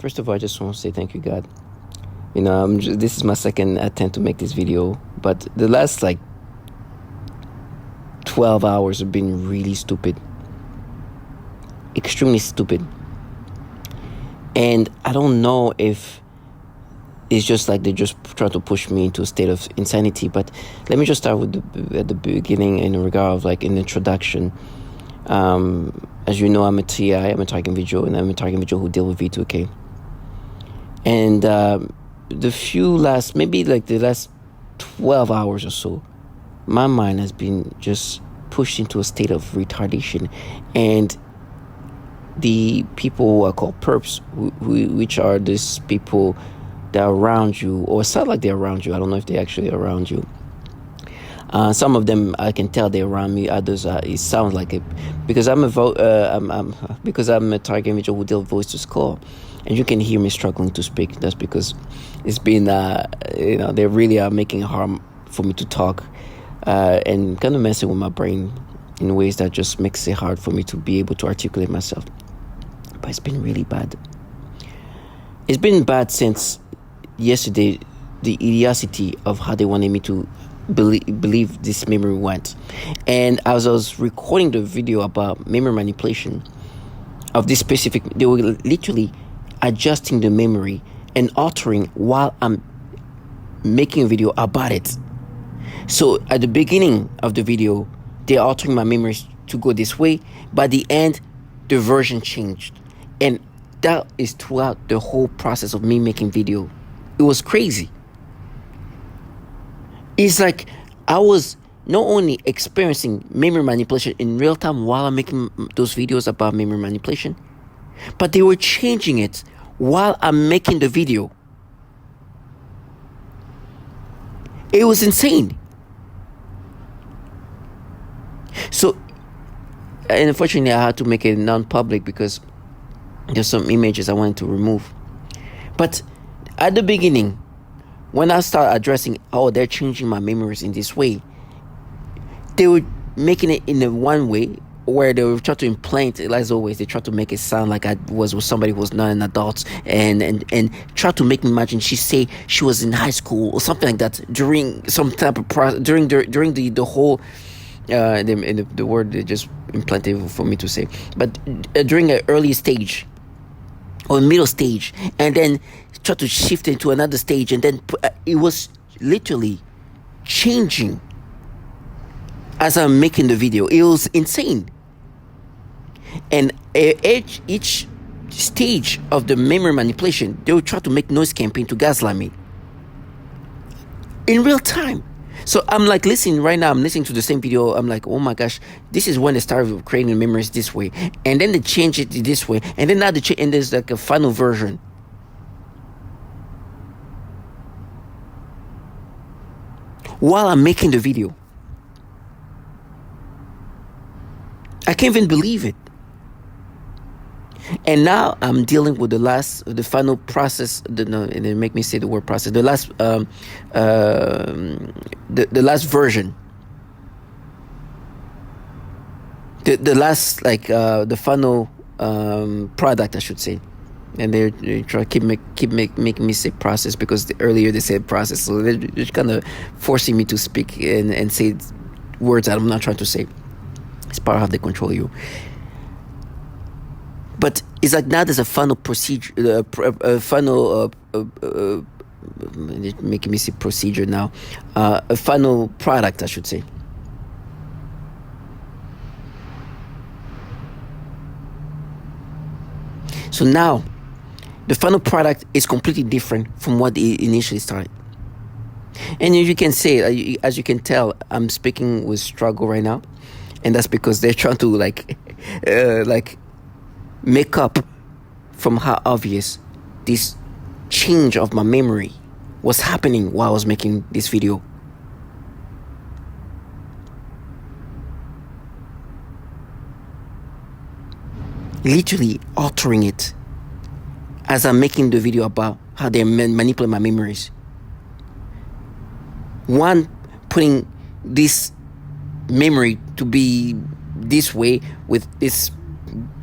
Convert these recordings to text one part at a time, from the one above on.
First of all, I just want to say thank you, God. This is my second attempt to make this video, but the last 12 hours have been really stupid, extremely stupid. And I don't know if it's just like they just try to push me into a state of insanity. But let me just start at the beginning in regard of an introduction. As you know, I'm a TI, I'm a target individual, and I'm a target individual who deal with V2K. And the last 12 hours or so, my mind has been just pushed into a state of retardation. And the people who are called perps, which are these people that are around you, or sound like they're around you. I don't know if they're actually around you. Some of them I can tell they're around me. Others it sounds like it because I'm a target individual who deal with voice to call, and you can hear me struggling to speak. That's because it's been they really are making it hard for me to talk and kind of messing with my brain in ways that just makes it hard for me to be able to articulate myself. But it's been really bad. It's been bad since yesterday, the idiocy of how they wanted me to believe this memory went. And as I was recording the video about memory manipulation of this specific, they were literally adjusting the memory and altering while I'm making a video about it. So at the beginning of the video, they're altering my memories to go this way. By the end, the version changed. And that is throughout the whole process of me making video. It was crazy. It's like I was not only experiencing memory manipulation in real time while I'm making those videos about memory manipulation, but they were changing it while I'm making the video. It was insane. So, and unfortunately, I had to make it non-public because there's some images I wanted to remove. But at the beginning, when I started addressing, they're changing my memories in this way, they were making it in a one way where they were trying to implant, as always, they try to make it sound like I was with somebody who was not an adult, and try to make me imagine she was in high school or something like that during some type of process, during the whole the word they just implanted for me to say, but during an early stage or middle stage, and then try to shift into another stage, and then it was literally changing as I'm making the video. It was insane. And each stage of the memory manipulation, they would try to make noise campaign to gaslight me in real time. So I'm listening right now, I'm listening to the same video, I'm like, oh my gosh, this is when they started creating memories this way, and then they change it this way, and then now and there's a final version. While I'm making the video, I can't even believe it. And now I'm dealing with the final process. And they make me say the word process. The last version. The last the final product, I should say. And they try to keep making me say process because earlier they said process, so they're just kind of forcing me to speak and say words that I'm not trying to say. It's part of how they control you. But it's like now there's a final procedure, making me say procedure now, a final product, I should say. So now, the final product is completely different from what it initially started. And as you can say, as you can tell, I'm speaking with struggle right now. And that's because they're trying to make up from how obvious this change of my memory was happening while I was making this video. Literally altering it as I'm making the video about how they manipulate my memories. One, putting this memory to be this way with this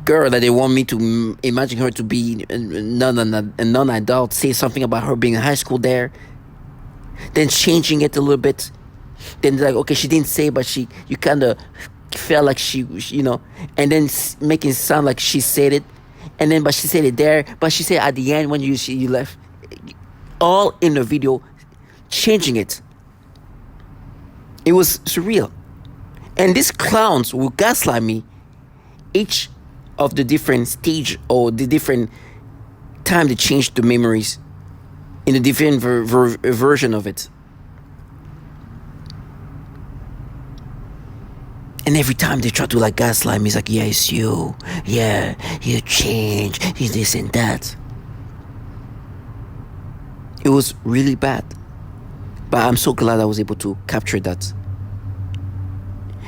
girl that they want me to imagine her to be a non-adult, say something about her being in high school there, then changing it a little bit, then like, okay, she didn't say, but you kind of felt like she, and then making it sound like she said it, and then but she said it there, but she said at the end when you left, all in the video, changing it. It was surreal. And these clowns will gaslight me each of the different stage or the different time they change the memories in a different version of it. And every time they try to like gaslight me, it's like, yeah, it's you. Yeah, you change. You this and that. It was really bad. But I'm so glad I was able to capture that.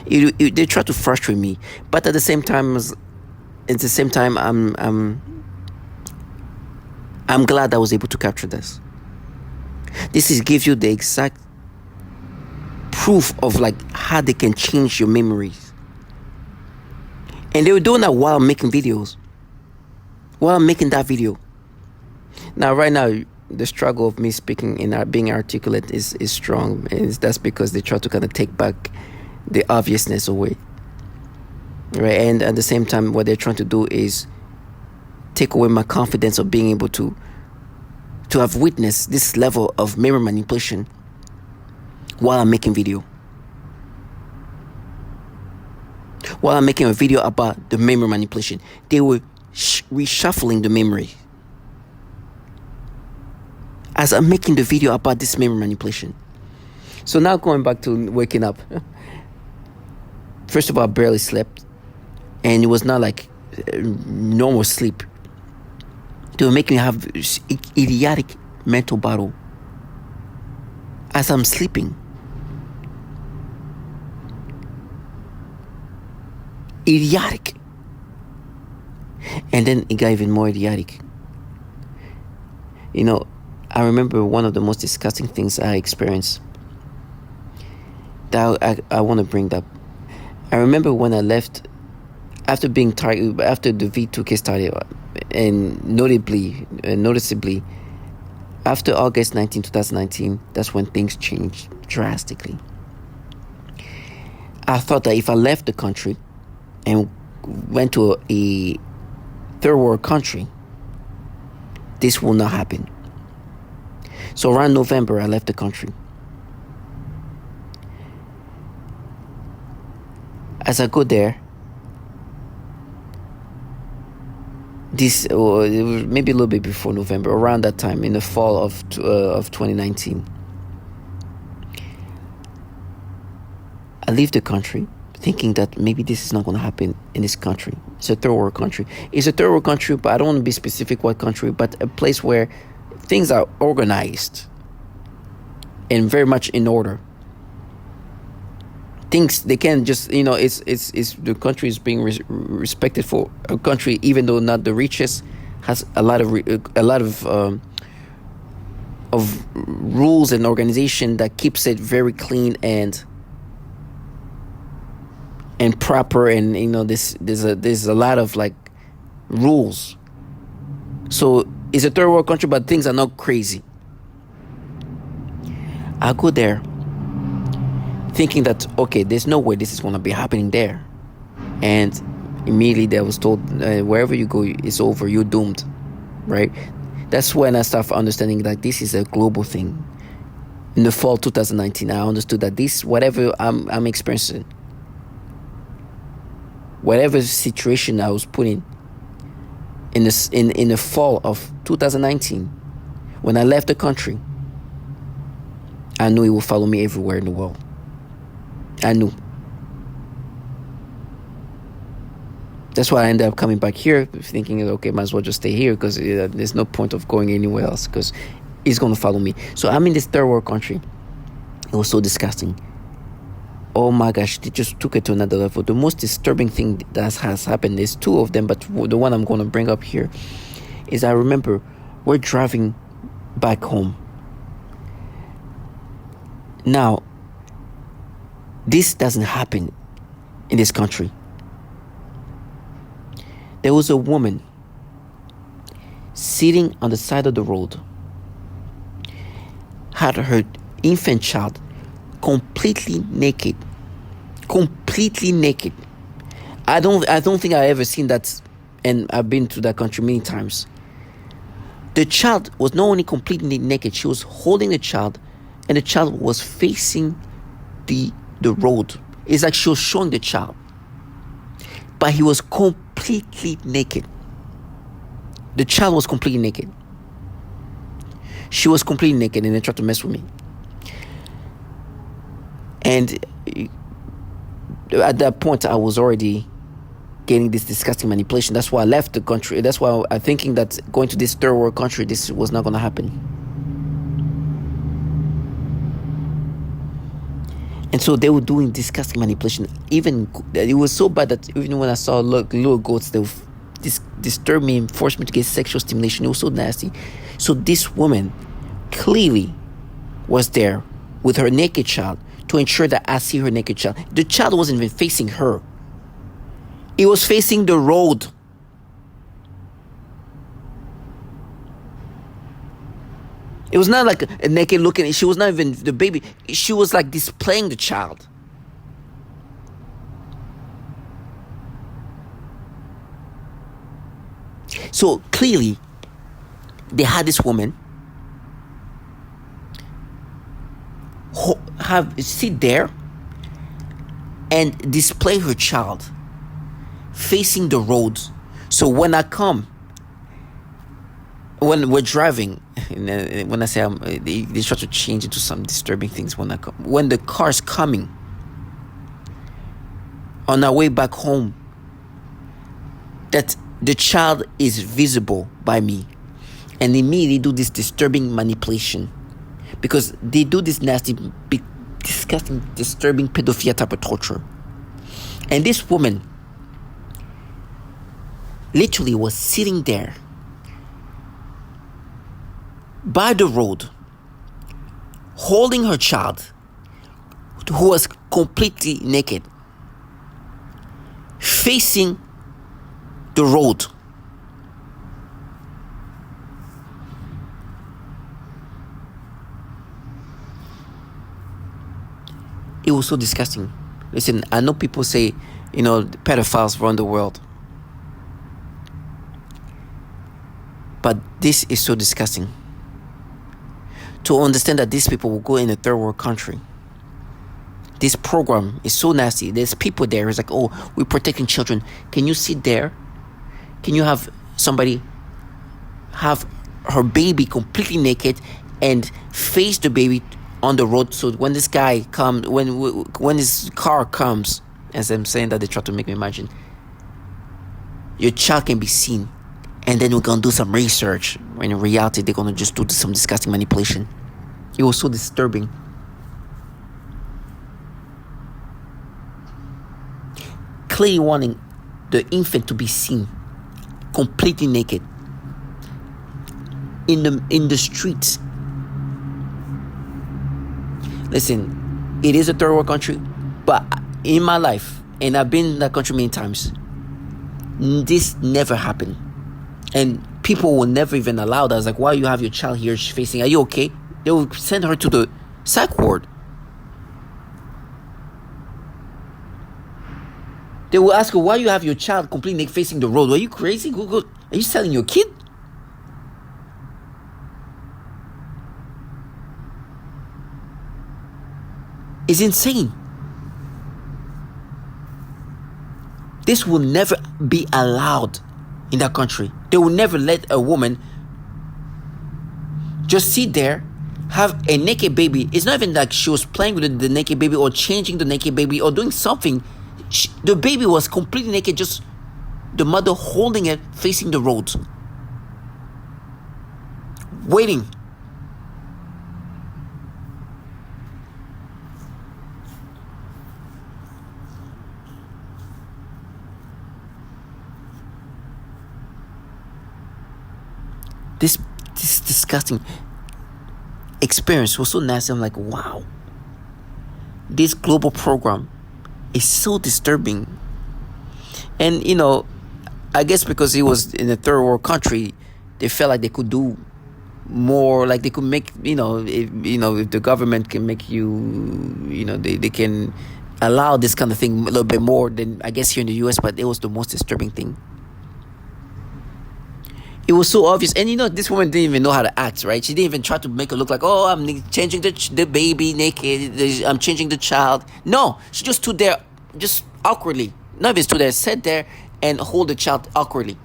They try to frustrate me, but at the same time, I'm glad I was able to capture this. This gives you the exact proof of like how they can change your memories. And they were doing that while making videos. While I'm making that video. Now, right now, the struggle of me speaking and being articulate is strong, and that's because they try to kind of take back the obviousness away, right? And at the same time, what they're trying to do is take away my confidence of being able to have witnessed this level of memory manipulation while I'm making video. While I'm making a video about the memory manipulation, they were reshuffling the memory as I'm making the video about this memory manipulation. So now going back to waking up. First of all, I barely slept. And it was not like normal sleep. They were making me have this idiotic mental battle as I'm sleeping. Idiotic. And then it got even more idiotic. I remember one of the most disgusting things I experienced that I want to bring up. I remember when I left after being tired, after the V2K started, and noticeably, after August 19, 2019, that's when things changed drastically. I thought that if I left the country and went to a third world country, this will not happen. So around November, I left the country. As I go there, it was maybe a little bit before November, around that time, in the fall of 2019, I leave the country thinking that maybe this is not going to happen in this country. It's a third world country. It's a third world country, but I don't want to be specific what country, but a place where things are organized and very much in order. Things they can just it's the country is being respected for a country, even though not the richest, has a lot of rules and organization that keeps it very clean and proper, and there's a lot of like rules. So it's a third world country, but things are not crazy. I go there thinking that, okay, there's no way this is going to be happening there. And immediately I was told, wherever you go, it's over, you're doomed, right? That's when I started understanding that this is a global thing. In the fall 2019, I understood that whatever I'm experiencing, whatever situation I was put in the fall of 2019, when I left the country, I knew it would follow me everywhere in the world. I knew. That's why I ended up coming back here, thinking, okay, might as well just stay here, because there's no point of going anywhere else, because it's going to follow me. So I'm in this third world country. It was so disgusting. Oh my gosh, they just took it to another level. The most disturbing thing that has happened is two of them, but the one I'm going to bring up here is, I remember we're driving back home. Now, this doesn't happen in this country. There was a woman sitting on the side of the road, had her infant child completely naked. Completely naked. I don't think I ever seen that, and I've been to that country many times. The child was not only completely naked, she was holding the child, and the child was facing the road. It's like she was showing the child, but he was completely naked. The child was completely naked. She was completely naked, and they tried to mess with me. And at that point, I was already getting this disgusting manipulation. That's why I left the country. That's why I'm thinking that going to this third world country, this was not going to happen. And so they were doing disgusting manipulation. Even it was so bad that even when I saw little goats, they would disturb me and force me to get sexual stimulation. It was so nasty. So this woman clearly was there with her naked child to ensure that I see her naked child. The child wasn't even facing her. It was facing the road. It was not like a naked looking. She was not even the baby. She was like displaying the child. So clearly, they had this woman sit there and display her child facing the road. So when I come, when we're driving, and when I say they try to change into some disturbing things when I come. When the car's coming on our way back home, that the child is visible by me, and immediately do this disturbing manipulation, because they do this nasty, disgusting, disturbing pedophilia type of torture. And this woman literally was sitting there by the road, holding her child, who was completely naked, facing the road. It was so disgusting. Listen, I know people say, pedophiles run the world. But this is so disgusting. To understand that these people will go in a third world country. This program is so nasty. There's people there. It's like, oh, we're protecting children. Can you sit there? Can you have somebody have her baby completely naked and face the baby on the road, so when this guy comes, when his car comes, as I'm saying that, they try to make me imagine, your child can be seen, and then we're gonna do some research, when in reality they're gonna just do some disgusting manipulation. It was so disturbing. Clearly wanting the infant to be seen completely naked in the streets. Listen, it is a third world country, but in my life, and I've been in that country many times, this never happened. And people will never even allow that. It's like, why you have your child here facing, are you okay? They will send her to the psych ward. They will ask her, why you have your child completely facing the road? Are you crazy? Are you selling your kid? It's insane. This will never be allowed in that country. They will never let a woman just sit there, have a naked baby. It's not even like she was playing with the naked baby or changing the naked baby or doing something. The baby was completely naked, just the mother holding it facing the road, waiting. This disgusting experience was so nasty. I'm like, wow, this global program is so disturbing. And I guess because he was in a third world country, they felt like they could do more, like they could make, if the government can make they can allow this kind of thing a little bit more than I guess here in the US. But it was the most disturbing thing. It was so obvious, and this woman didn't even know how to act, right? She didn't even try to make it look like, oh, I'm changing the baby naked, I'm changing the child. No, she just stood there, just awkwardly. Not even stood there, sat there and hold the child awkwardly.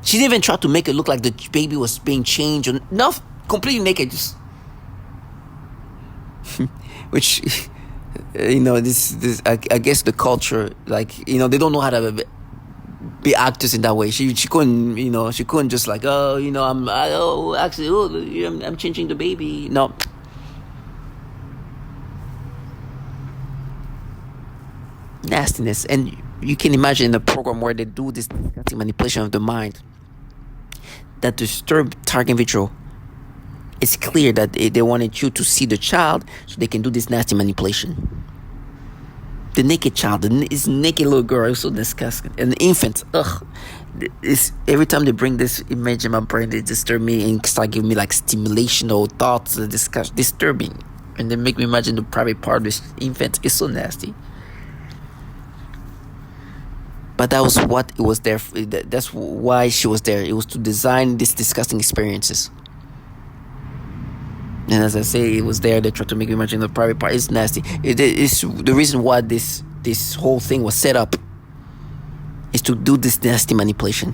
She didn't even try to make it look like the baby was being changed, or no, completely naked, just which this I guess the culture, like, they don't know how to be actors in that way. She couldn't, she couldn't just like, I'm changing the baby. No. Nastiness. And you can imagine in a program where they do this manipulation of the mind that disturb target individual. It's clear that they wanted you to see the child so they can do this nasty manipulation. The naked child, this naked little girl, is so disgusting. An infant, every time they bring this image in my brain, they disturb me and start giving me like stimulation or thoughts, disturbing. And they make me imagine the private part of this infant. It's so nasty. But that was what it was there for. That's why she was there. It was to design these disgusting experiences. And as I say, it was there. They tried to make me imagine the private part. It's nasty. It's the reason why this whole thing was set up is to do this nasty manipulation.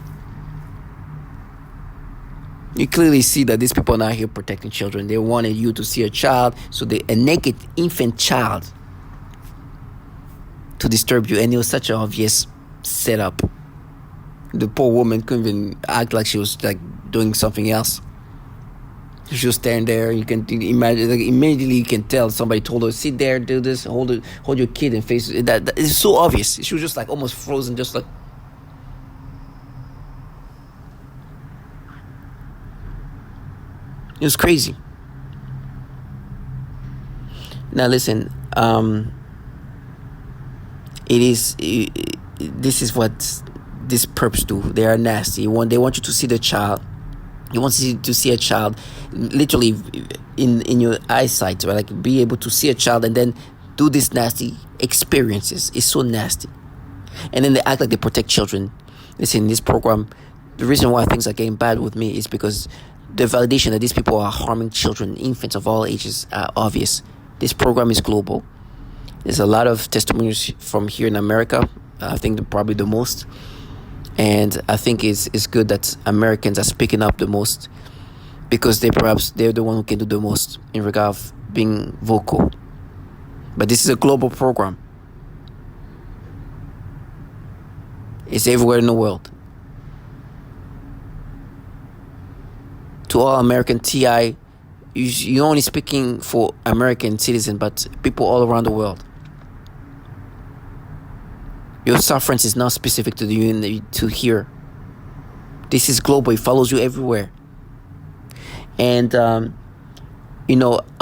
You clearly see that these people are not here protecting children. They wanted you to see a child, so a naked infant child, to disturb you. And it was such an obvious setup. The poor woman couldn't even act like she was like doing something else. She was standing there. You can imagine, like, immediately you can tell somebody told her, sit there, do this, hold your kid and face it. That is so obvious. She was just like almost frozen, just like. It was crazy. Now listen, this is what these perps do. They are nasty. They want you to see the child. You want to see a child literally in your eyesight, right? Like, be able to see a child and then do these nasty experiences. It's so nasty. And then they act like they protect children. Listen, this program, the reason why things are getting bad with me is because the validation that these people are harming children, infants of all ages, are obvious. This program is global. There's a lot of testimonies from here in America. I think probably the most. And I think it's good that Americans are speaking up the most, because they're the one who can do the most in regard of being vocal. But this is a global program. It's everywhere in the world. To all American TI, you're only speaking for American citizens, but people all around the world. Your sufferance is not specific to to here. This is global. It follows you everywhere. And,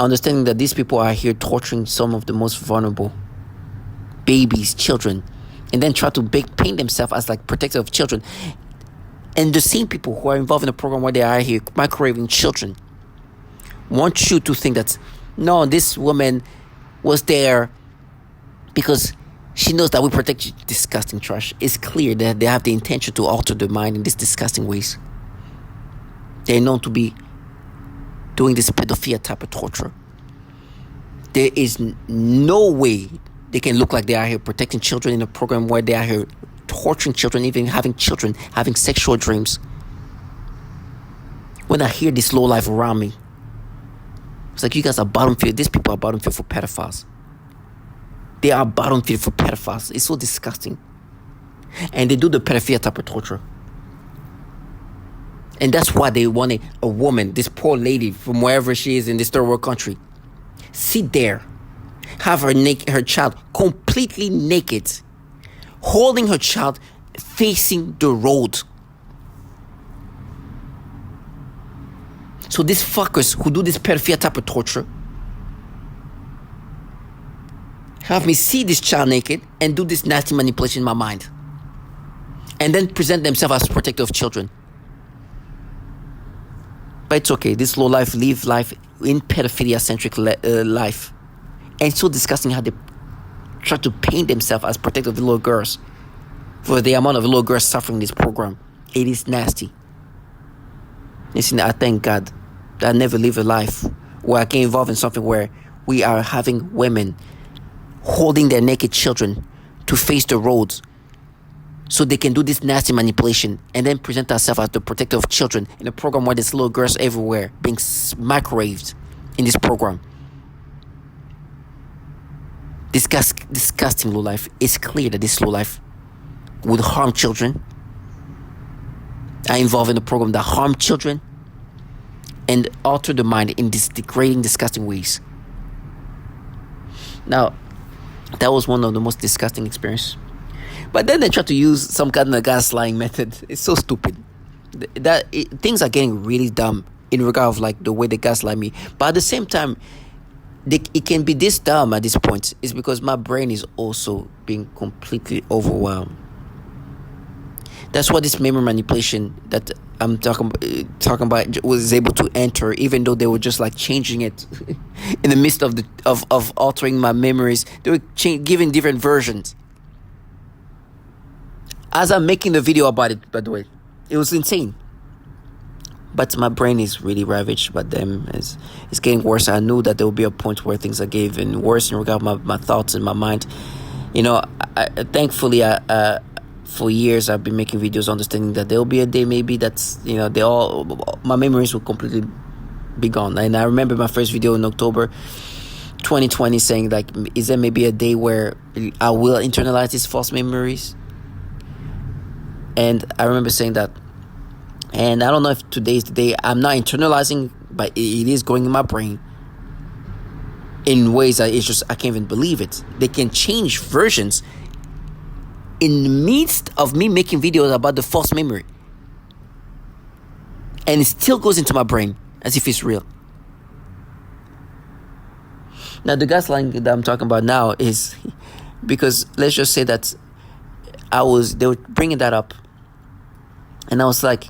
understanding that these people are here torturing some of the most vulnerable babies, children, and then try to paint themselves as like protectors of children. And the same people who are involved in the program where they are here microwaving children want you to think that, no, this woman was there because she knows that we protect disgusting trash. It's clear that they have the intention to alter the mind in these disgusting ways. They're known to be doing this pedophilia type of torture. There is no way they can look like they are here protecting children in a program where they are here torturing children, even having children having sexual dreams. When I hear this low life around me, it's like, you guys are bottom feed. These people are bottom feed for pedophiles. They are bottom feed for pedophiles. It's so disgusting. And they do the pedophilia type of torture. And that's why they wanted a woman, this poor lady from wherever she is in this third world country, sit there, have her child completely naked, holding her child facing the road. So these fuckers who do this pedophilia type of torture have me see this child naked and do this nasty manipulation in my mind, and then present themselves as protector of children. But it's okay. This low life live life in pedophilia-centric life. And it's so disgusting how they try to paint themselves as protector of the little girls. For the amount of little girls suffering this program. It is nasty. Listen, I thank God that I never live a life where I get involved in something where we are having women holding their naked children to face the roads so they can do this nasty manipulation and then present ourselves as the protector of children in a program where there's little girls everywhere being microwaved in this program. Disgusting low life. It's clear that this low life would harm children. Are involved in a program that harm children and alter the mind in these degrading, disgusting ways. Now, that was one of the most disgusting experiences. But then they try to use some kind of gaslighting method. It's so stupid. Things are getting really dumb in regard of like the way they gaslight me. But at the same time, it can be this dumb at this point. It's because my brain is also being completely overwhelmed. That's what this memory manipulation that I'm talking about was able to enter, even though they were just like changing it in the midst of altering my memories. They were giving different versions. As I'm making the video about it, by the way, it was insane. But my brain is really ravaged by them. It's getting worse. I knew that there will be a point where things are getting worse in regard to my thoughts and my mind. You know, thankfully, for years I've been making videos understanding that there will be a day maybe that's, you know, my memories will completely be gone. And I remember my first video in October 2020 saying like, is there maybe a day where I will internalize these false memories? And I remember saying that. And I don't know if today is the day. I'm not internalizing, but it is going in my brain in ways that it's just, I can't even believe it. They can change versions in the midst of me making videos about the false memory. And it still goes into my brain as if it's real. Now, the gaslighting that I'm talking about now is because let's just say that they were bringing that up. And I was like,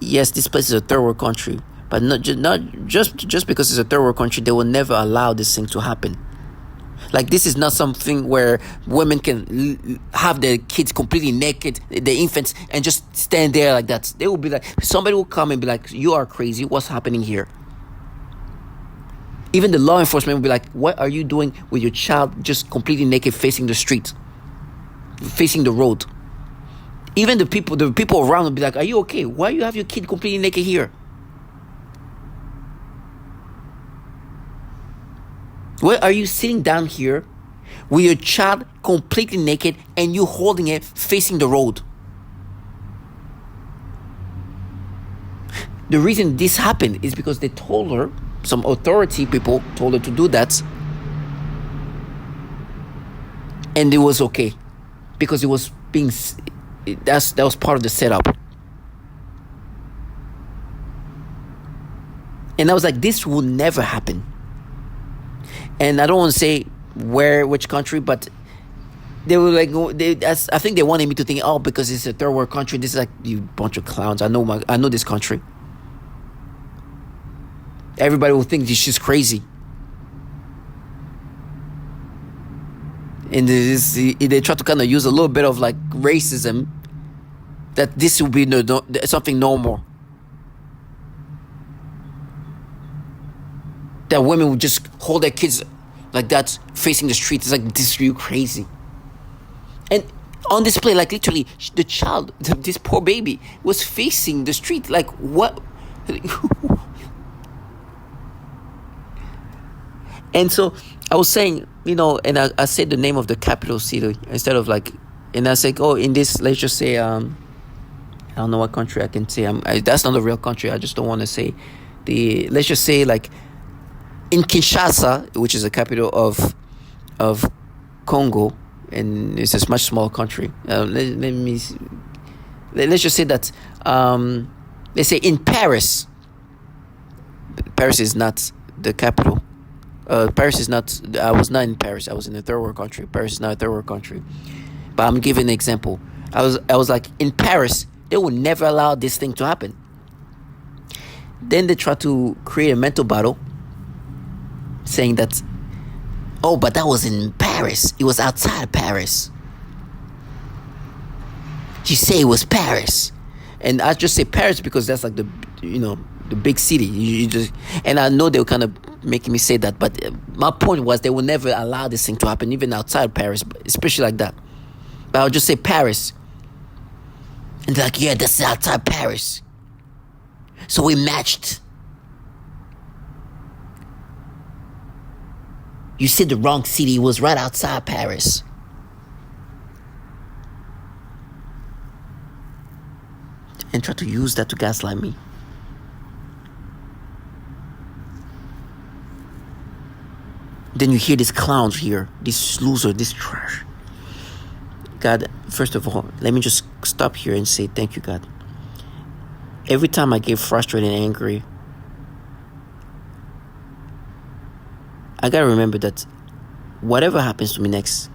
yes, this place is a third world country. But not just because it's a third world country, they will never allow this thing to happen. Like, this is not something where women can have their kids completely naked, the infants, and just stand there like that. They will be like, somebody will come and be like, you are crazy. What's happening here? Even the law enforcement will be like, what are you doing with your child just completely naked facing the street, facing the road? Even the people around will be like, are you okay? Why you have your kid completely naked here? Why are you sitting down here with your child completely naked and you holding it facing the road? The reason this happened is because they told her, some authority people told her to do that. And it was okay. Because it was that was part of the setup. And I was like, this will never happen. And I don't want to say which country, but they were like, I think they wanted me to think, oh, because it's a third world country, this is like, you bunch of clowns. I know this country. Everybody will think she's crazy. And they try to kind of use a little bit of like racism, that this will be something normal. That women would just hold their kids like that facing the street. It's like, this is you crazy. And on display, like literally, the child, this poor baby, was facing the street. Like, what? And so I was saying, you know, and I said the name of the capital city instead of like, and I said, oh, in this, let's just say, I don't know what country I can say. That's not a real country. I just don't want to say let's just say like in Kinshasa, which is the capital of Congo, and it's a much smaller country. Let's just say that, let's say in Paris. Paris is not the capital. Paris is not. I was not in Paris. I was in a third world country. Paris is not a third world country. But I'm giving an example. I was like in Paris. They would never allow this thing to happen. Then they try to create a mental battle, saying that, oh, but that was in Paris. It was outside Paris. You say it was Paris, and I just say Paris because that's like the big city. You just, and I know they were kind of making me say that, but my point was they will never allow this thing to happen, even outside Paris, especially like that. But I'll just say Paris, and they're like, yeah, that's outside Paris. So we matched. You said the wrong city. It was right outside Paris. And try to use that to gaslight me. Then you hear these clowns here, this loser, this trash. God, first of all, let me just stop here and say thank you, God. Every time I get frustrated and angry, I gotta remember that whatever happens to me next,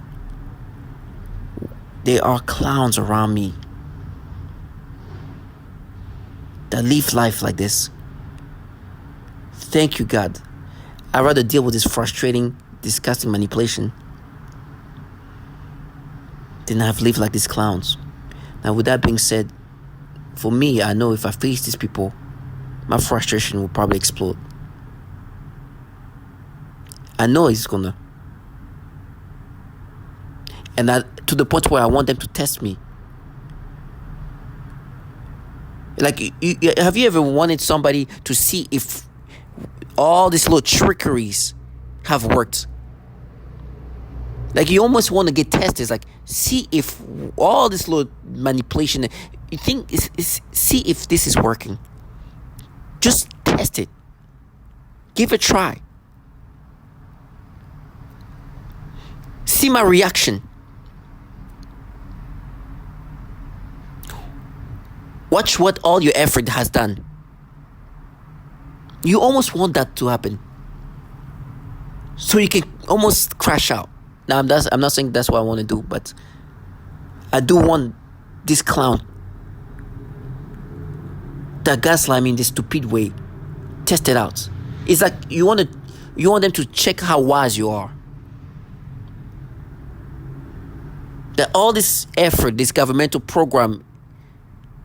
there are clowns around me that live life like this. Thank you, God. I'd rather deal with this frustrating, disgusting manipulation than have lived like these clowns. Now, with that being said, for me, I know if I face these people, my frustration will probably explode. I know it's gonna. And to the point where I want them to test me. Like, have you ever wanted somebody to see if all these little trickeries have worked? Like, you almost want to get tested. It's like, see if all this little manipulation, you think, see if this is working. Just test it. Give it a try. See my reaction. Watch what all your effort has done. You almost want that to happen, so you can almost crash out. Now, I'm not saying that's what I want to do, but I do want this clown that gaslight me in this stupid way. Test it out. It's like you want them to check how wise you are. That all this effort, this governmental program,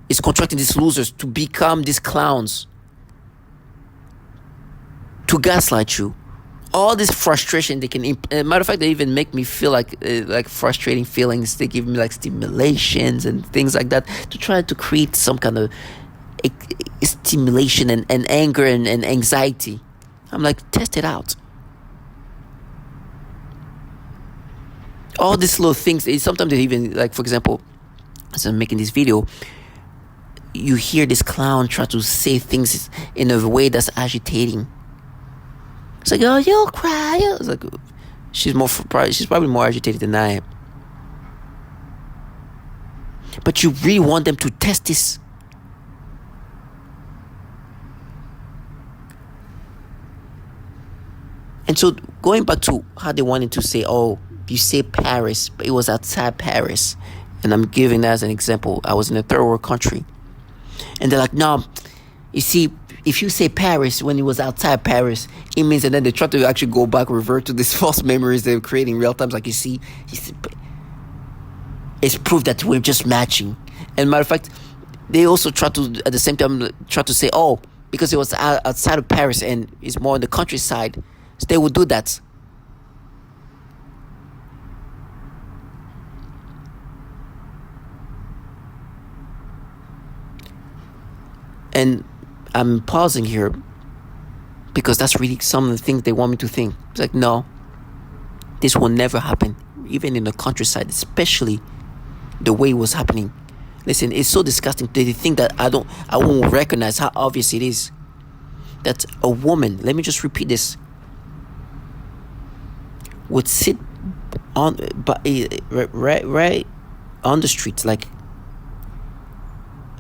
is contracting these losers to become these clowns, to gaslight you. All this frustration they can, matter of fact, they even make me feel like frustrating feelings. They give me like stimulations and things like that to try to create some kind of stimulation and anger and anxiety. I'm like, test it out. All these little things, sometimes they even, like, for example, as I'm making this video, you hear this clown try to say things in a way that's agitating. It's like, oh, you'll cry. It's like, she's probably more agitated than I am. But you really want them to test this. And so going back to how they wanted to say, oh, you say Paris, but it was outside Paris. And I'm giving that as an example. I was in a third world country. And they're like, no, you see, if you say Paris when it was outside Paris, it means, and then they try to actually go back, revert to these false memories they're creating real time. Like, you see, it's proof that we're just matching. And matter of fact, they also try to, at the same time, try to say, oh, because it was outside of Paris and it's more in the countryside, so they would do that. And I'm pausing here because that's really some of the things they want me to think. It's like, no, this will never happen, even in the countryside, especially the way it was happening. Listen, it's so disgusting. They think that I won't recognize how obvious it is that a woman, let me just repeat this, would sit on right on the street, like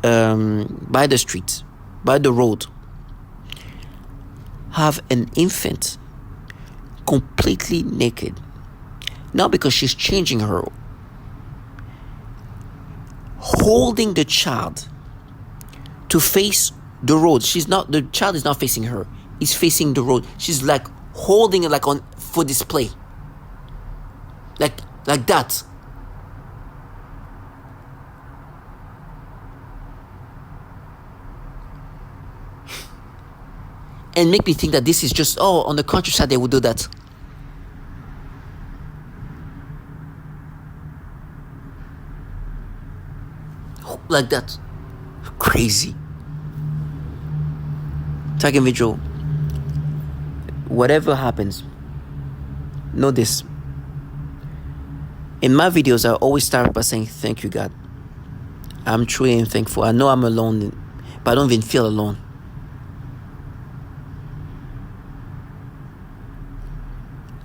by the street, by the road, have an infant completely naked. Not because she's changing her. Holding the child to face the road. The child is not facing her. He's facing the road. She's like holding it like on for display. Like that. And make me think that this is just, on the countryside they would do that. Like that. Crazy. Tag individual. Whatever happens, know this. In my videos, I always start by saying, thank you, God. I'm truly thankful. I know I'm alone, but I don't even feel alone.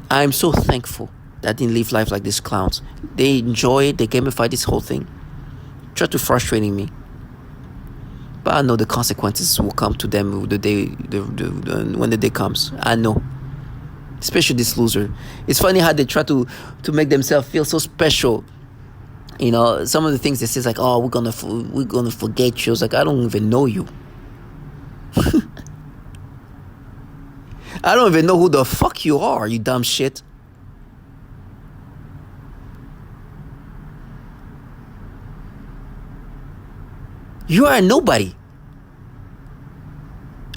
I'm so thankful that I didn't live life like these clowns. They enjoy it. They gamify this whole thing. Try to frustrating me. But I know the consequences will come to them when the day comes. I know. Especially this loser. It's funny how they try to make themselves feel so special. You know, some of the things they say is like, we're gonna forget you. I was like, I don't even know you. I don't even know who the fuck you are, you dumb shit. You are a nobody.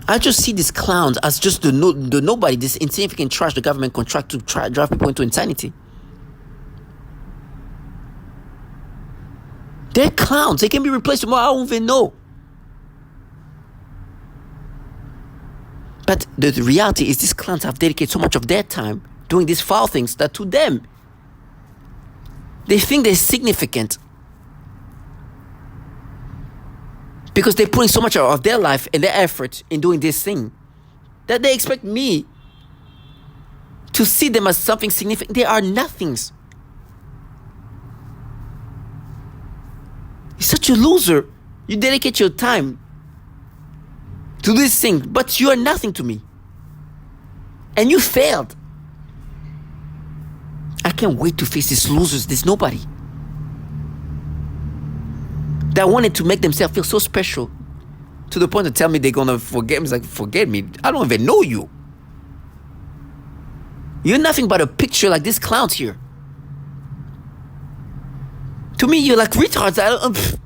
I just see these clowns as just the nobody, this insignificant trash the government contract to drive people into insanity. They're clowns. They can be replaced tomorrow. I don't even know. But the reality is these clowns have dedicated so much of their time doing these foul things that to them, they think they're significant. Because they're putting so much of their life and their effort in doing this thing that they expect me to see them as something significant. They are nothings. You're such a loser. You dedicate your time to this thing, but you are nothing to me. And you failed. I can't wait to face these losers, this nobody. That wanted to make themselves feel so special to the point to tell me they're gonna forget me. It's like, forget me? I don't even know you. You're nothing but a picture like these clowns here. To me, you're like retards.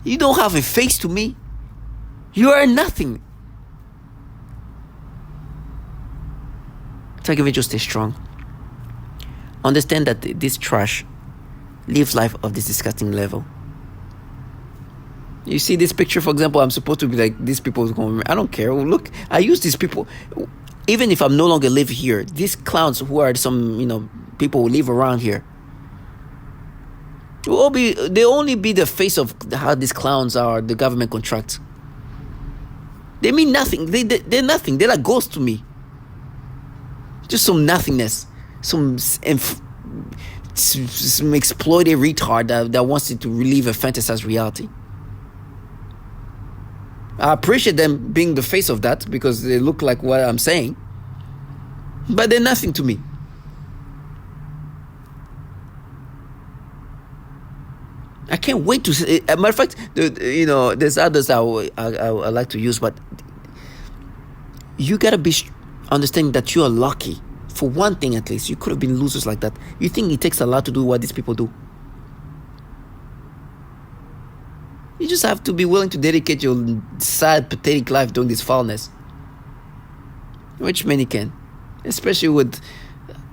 You don't have a face to me. You are nothing. So I give you just stay strong. Understand that this trash lives life of this disgusting level. You see this picture, for example, I'm supposed to be like, these people, I don't care. Look, I use these people. Even if I'm no longer live here, these clowns who are some, people who live around here, they only be the face of how these clowns are, the government contract. They mean nothing. They're nothing. They're like ghosts to me. Just some nothingness. Some exploited retard that wants to relieve a fantasized reality. I appreciate them being the face of that because they look like what I'm saying. But they're nothing to me. I can't wait to see. As a matter of fact, there's others I like to use, but you gotta be understanding that you are lucky. For one thing at least, you could have been losers like that. You think it takes a lot to do what these people do? You just have to be willing to dedicate your sad, pathetic life doing this foulness. Which many can. Especially with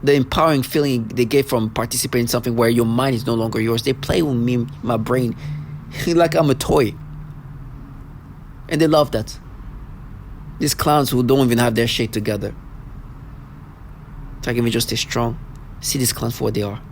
the empowering feeling they get from participating in something where your mind is no longer yours. They play with me, my brain, like I'm a toy. And they love that. These clowns who don't even have their shit together. So I can just stay strong. See these clowns for what they are.